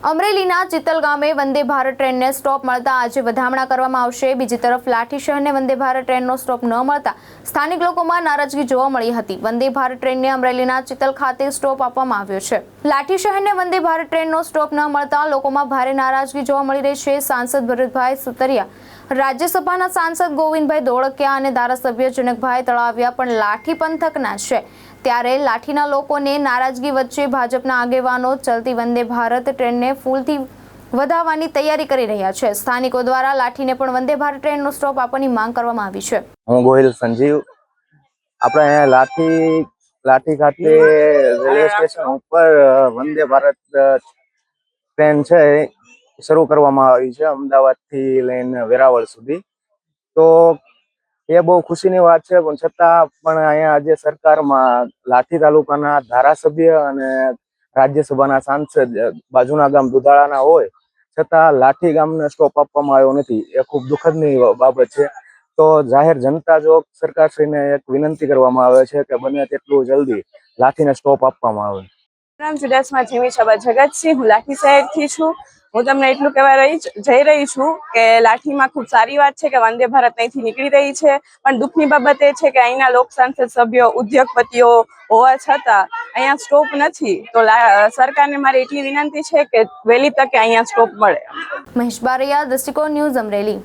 અમરેલીના ચિત્તલ ગામે વંદે ભારત ટ્રેનને સ્ટોપ મળતા આજે વધામણા કરવામાં આવશે। બીજી તરફ લાઠી શહેરને વંદે ભારત ટ્રેનનો સ્ટોપ ન મળતા સ્થાનિક લોકોમાં નારાજગી જોવા મળી હતી। વંદે ભારત ટ્રેનને અમરેલીના ચિત્તલ ખાતે સ્ટોપ આપવામાં આવ્યો છે। લાઠી શહેરને વંદે ભારત ટ્રેનનો સ્ટોપ ન મળતા લોકોમાં ભારે નારાજગી જોવા મળી રહી છે। સાંસદ ભરતભાઈ સુતરિયા, રાજ્યસભાના સાંસદ ગોવિંદભાઈ ધોળકિયા અને ધારાસભ્ય જનકભાઈ તળાવિયા પણ લાઠી પંથકના છે। ત્યારે લાઠીના લોકોને નારાજગી વચ્ચે ભાજપના આગેવાનો ચલતી વંદે ભારત ટ્રેનને ફૂલથી વધાવવાની તૈયારી કરી રહ્યા છે। સ્થાનિકો દ્વારા લાઠીને પણ વંદે ભારત ટ્રેનનો સ્ટોપ આપવાની માંગ કરવામાં આવી છે। હું ગોહિલ સંજીવ, આપણે અહીંયા લાઠી ખાતે રેલવે સ્ટેશન ઉપર વંદે ભારત ટ્રેન છે શરૂ કરવામાં આવી છે, અમદાવાદથી લઈને વેરાવળ સુધી। તો એ બહુ ખુશીની વાત છે, પણ છતાં પણ અહીંયા આજે સરકારમાં લાઠી તાલુકાના ધારાસભ્ય અને રાજ્યસભાના સાંસદ બાજુના ગામ દુધાળાના હોય છતાં લાઠી ગામને સ્ટોપ આપવામાં આવ્યો નથી, એ ખૂબ દુઃખદની બાબત છે। તો જાહેર જનતા જો સરકારશ્રીને એક વિનંતી કરવામાં આવે છે કે બને તેટલું જલ્દી લાઠીને સ્ટોપ આપવામાં આવે। નામ ચુડાસમા જીમીશાબા જગતસિંહ, હું લાઠી શહેરથી છું। હું તમને એટલું કહેવા જઈ રહી છું કે લાઠીમાં ખૂબ સારી વાત છે કે વંદે ભારત અહીંથી નીકળી રહી છે, પણ દુઃખની બાબત એ છે કે અહીંના લોક સંસદ સભ્યો, ઉદ્યોગપતિઓ હોવા છતાં અહીંયા સ્ટોપ નથી। તો સરકારને મારી એટલી વિનંતી છે કે વહેલી તકે અહીંયા સ્ટોપ મળે। મહેશ બારૈયા, દ્રષ્ટિકોણ ન્યૂઝ, અમરેલી।